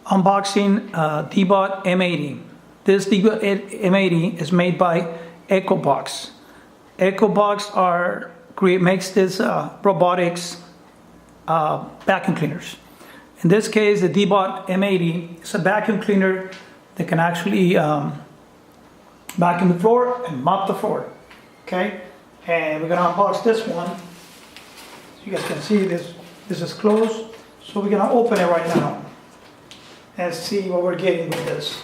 Unboxing D-Bot M80. This D-Bot M80 is made by EcoBox. EcoBox makes this robotics vacuum cleaners. In this case, the D-Bot M80 is a vacuum cleaner that can actually vacuum the floor and mop the floor. Okay, and we're gonna unbox this one. So you guys can see this is closed. So we're gonna open it right now and see what we're getting with this.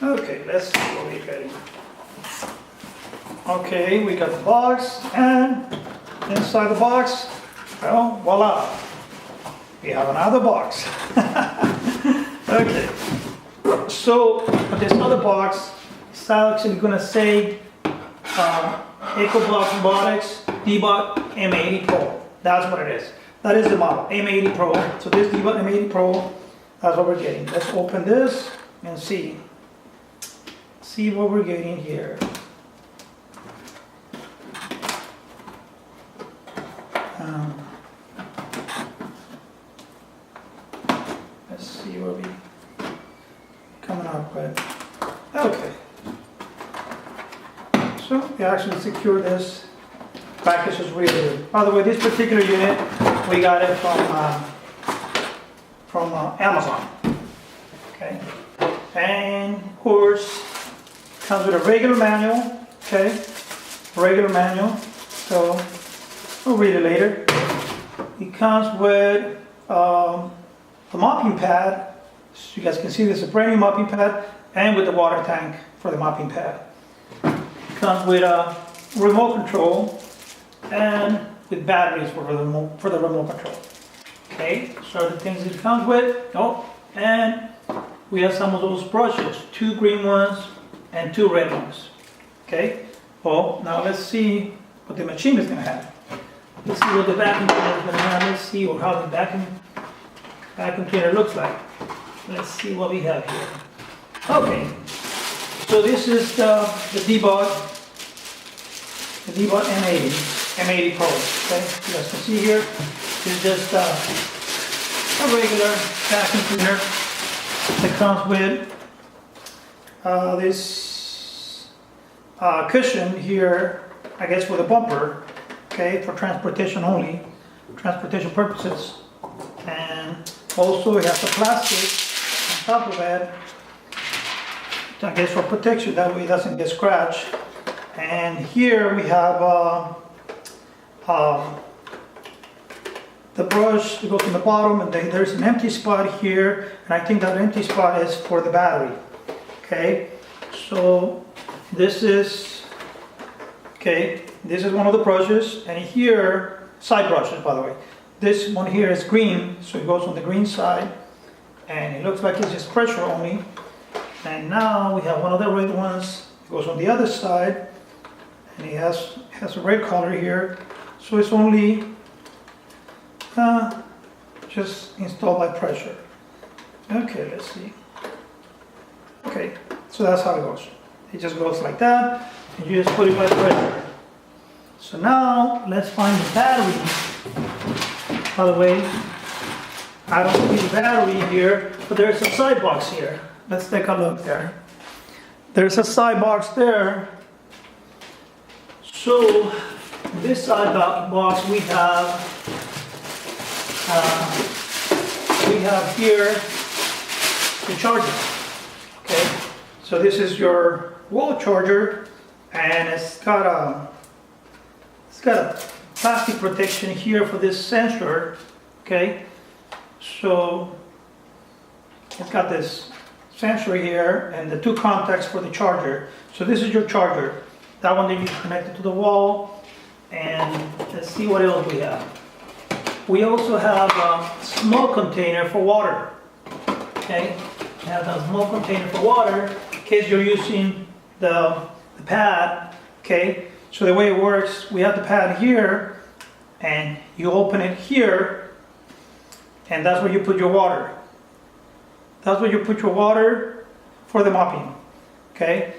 Okay, let's see what we're getting. Okay, we got the box, and inside the box, well, voila, we have another box. Okay, so this other box is actually going to say EcoBox Robotics D-Bot M80 Pro. That's what it is. That is the model, M80 Pro. So this D-Bot M80 Pro, that's what we're getting. Let's open this and see what we're getting here. Let's see what we coming up with. Okay. So we actually secure this. Package is really good. By the way, this particular unit, we got it from Amazon. Okay. And of course, comes with a regular manual. Okay. Regular manual. So we'll read it later. It comes with the mopping pad. So you guys can see this is a brand new mopping pad, and with the water tank for the mopping pad. It comes with a remote control and with batteries for the remote control. Okay, so the things it comes with. Oh, and we have some of those brushes, 2 green ones and 2 red ones. Okay, well, now let's see what the machine is going to have. Let's see what the vacuum cleaner is going to have. Let's see how the vacuum cleaner looks like. Let's see what we have here. Okay, so this is the D-Bot M80 Pro. Okay, you guys can see here, it's just a regular vacuum cleaner that comes with this cushion here, I guess with a bumper, okay, for transportation only, transportation purposes. And also it has a plastic on top of it, I guess for protection, that way it doesn't get scratched. And here we have the brush that goes in the bottom, and there's an empty spot here, and I think that empty spot is for the battery. Okay, so this is one of the brushes, and here, side brushes by the way. This one here is green, so it goes on the green side, and it looks like it's just pressure only. And now we have one of the red ones, it goes on the other side, and it has a red color here, so it's only just installed by pressure. Okay, let's see. Okay, so that's how it goes. It just goes like that, and you just put it by pressure. So now let's find the battery. By the way, I don't see the battery here, but there's a side box here. Let's take a look there. There's a side box there. So this side box we have here the charger. Okay, so this is your wall charger, and it's got a plastic protection here for this sensor. Okay, so it's got this sensor here and the 2 contacts for the charger. So this is your charger, that one that you connected to the wall. And let's see what else we have. We also have a small container for water. Okay, we have a small container for water in case you're using the pad. Okay, so the way it works, we have the pad here, and you open it here, and that's where you put your water. That's where you put your water for the mopping. Okay,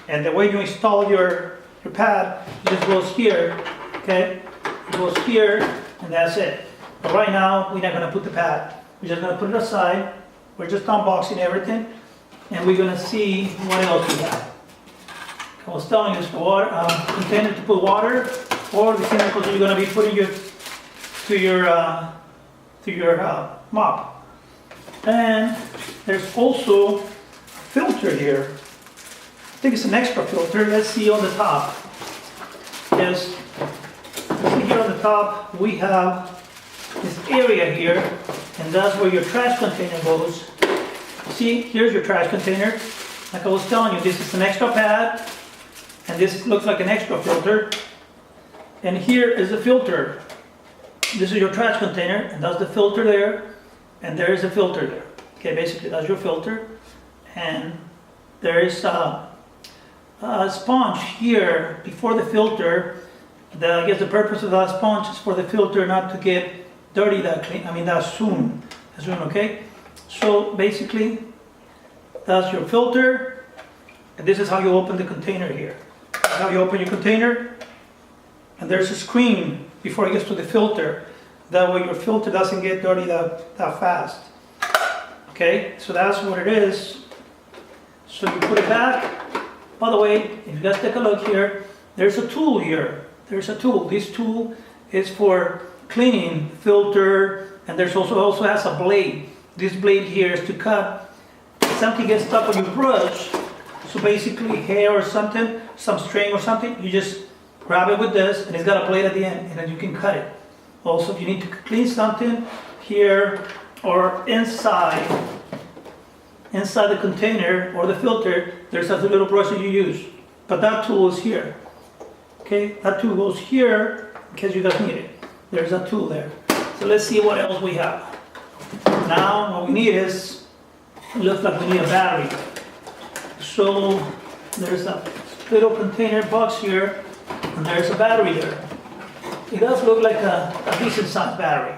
and the way you install your pad, it just goes here. Okay, it goes here, and that's it. But right now, we're not gonna put the pad. We're just gonna put it aside. We're just unboxing everything, and we're gonna see what else we have. I was telling you, it's the water container to put water, or the chemicals you're gonna be putting to your mop. And there's also a filter here. I think it's an extra filter. Let's see on the top. Yes, here on the top we have this area here, and that's where your trash container goes. See, here's your trash container. Like I was telling you, this is an extra pad, and this looks like an extra filter. And here is a filter. This is your trash container, and that's the filter there, and there is a filter there. Okay, basically that's your filter, and there is a sponge here before the filter. I guess the purpose of that sponge is for the filter not to get dirty that soon, okay? So basically, that's your filter, and this is how you open the container here. That's how you open your container, and there's a screen before it gets to the filter. That way your filter doesn't get dirty that fast. Okay, so that's what it is. So you put it back. By the way, if you guys take a look here, there's a tool here. There's a tool. This tool is for cleaning filter, and there's also has a blade. This blade here is to cut. If something gets stuck on your brush, so basically hair or something, some string or something, you just grab it with this, and it's got a blade at the end, and then you can cut it. Also, if you need to clean something here or inside the container or the filter, there's a little brush that you use. But that tool is here. Okay, that tool goes here in case you guys need it. There's a tool there. So let's see what else we have. Now what we need is, it looks like we need a battery. So there's a little container box here, and there's a battery there. It does look like a decent sized battery.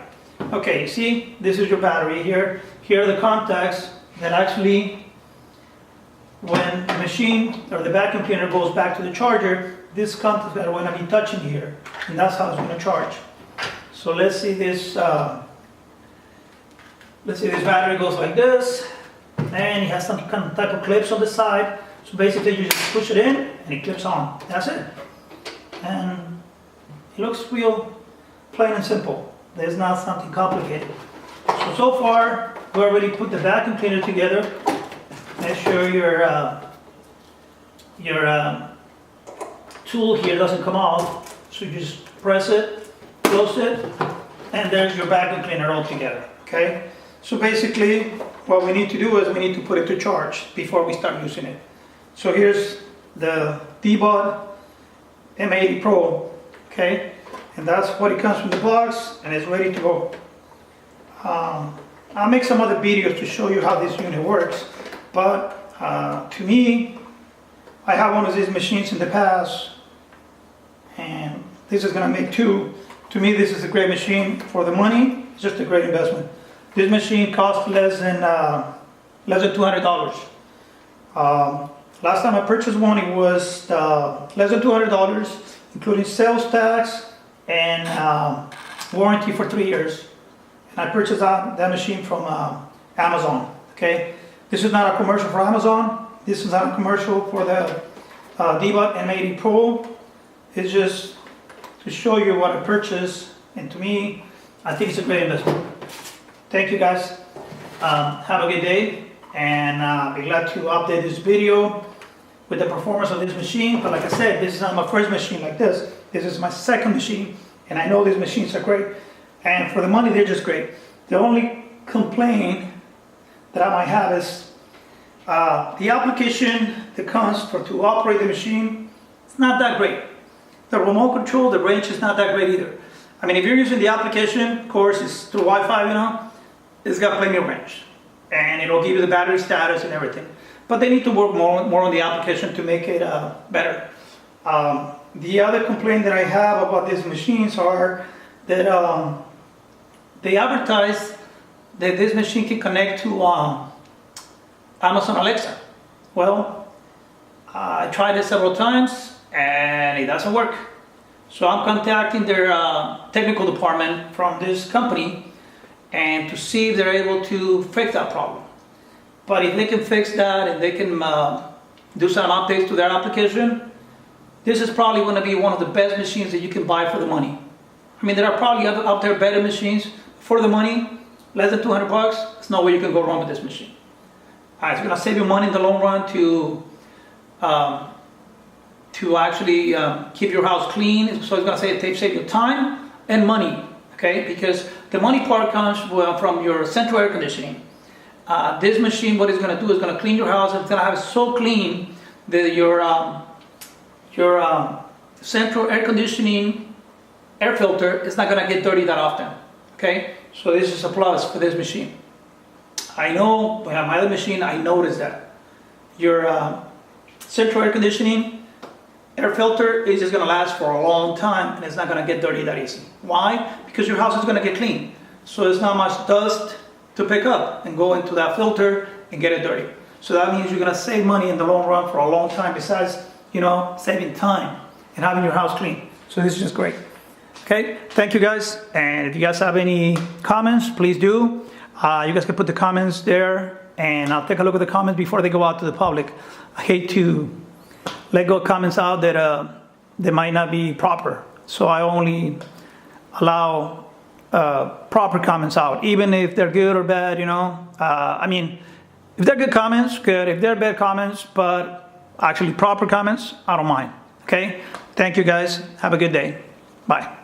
Okay, see, this is your battery here. Here are the contacts that actually, when the machine or the vacuum cleaner goes back to the charger, this contact are going to be touching here, and that's how it's going to charge. So let's see this. Let's see, this battery goes like this, and it has some kind of type of clips on the side. So basically, you just push it in, and it clips on. That's it. And it looks real plain and simple. There's not something complicated. So far, we already put the vacuum cleaner together. Make sure your tool here doesn't come off. So you just press it, close it, and there's your vacuum cleaner all together. Okay? So basically, what we need to do is we need to put it to charge before we start using it. So here's the D-Bot M80 Pro. Okay? And that's what it comes from the box, and it's ready to go. I'll make some other videos to show you how this unit works, but to me, I have one of these machines in the past, and this is going to make two. To me, this is a great machine. For the money, it's just a great investment. This machine cost less than $200. Last time I purchased one, it was less than $200, including sales tax and warranty for 3 years. And I purchased that machine from Amazon. Okay, this is not a commercial for Amazon. This is not a commercial for the D-Bot M80 Pro. It's just to show you what I purchased, and to me, I think it's a great investment. Thank you guys. Have a good day, and I'll be glad to update this video with the performance of this machine. But like I said, this is not my first machine like this. This is my second machine, and I know these machines are great. And for the money, they're just great. The only complaint that I might have is the application that comes to operate the machine. It's not that great. The remote control, the range is not that great either. I mean, if you're using the application, of course, it's through Wi-Fi, it's got plenty of range. And it'll give you the battery status and everything. But they need to work more on the application to make it better. The other complaint that I have about these machines are that they advertise that this machine can connect to Amazon Alexa. Well, I tried it several times and it doesn't work. So I'm contacting their technical department from this company and to see if they're able to fix that problem. But if they can fix that and they can do some updates to their application, this is probably going to be one of the best machines that you can buy for the money. I mean, there are probably out there better machines for the money, less than 200 bucks. There's no way you can go wrong with this machine. It's going to save you money in the long run to actually keep your house clean. So it's going to save you time and money, okay? Because the money part comes from your central air conditioning. This machine, what it's going to do is going to clean your house. It's going to have it so clean that your central air conditioning air filter is not going to get dirty that often, okay? So this is a plus for this machine. I know, when my other machine, I noticed that. Your central air conditioning air filter is just going to last for a long time and it's not going to get dirty that easy. Why? Because your house is going to get clean. So there's not much dust to pick up and go into that filter and get it dirty. So that means you're going to save money in the long run for a long time, besides, you know, saving time and having your house clean. So this is just great. Okay, thank you guys. And if you guys have any comments, please do. You guys can put the comments there and I'll take a look at the comments before they go out to the public. I hate to let go comments out that might not be proper. So I only allow proper comments out, even if they're good or bad, you know. I mean, if they're good comments, good. If they're bad comments, but actually proper comments, I don't mind. Okay, thank you guys. Have a good day. Bye.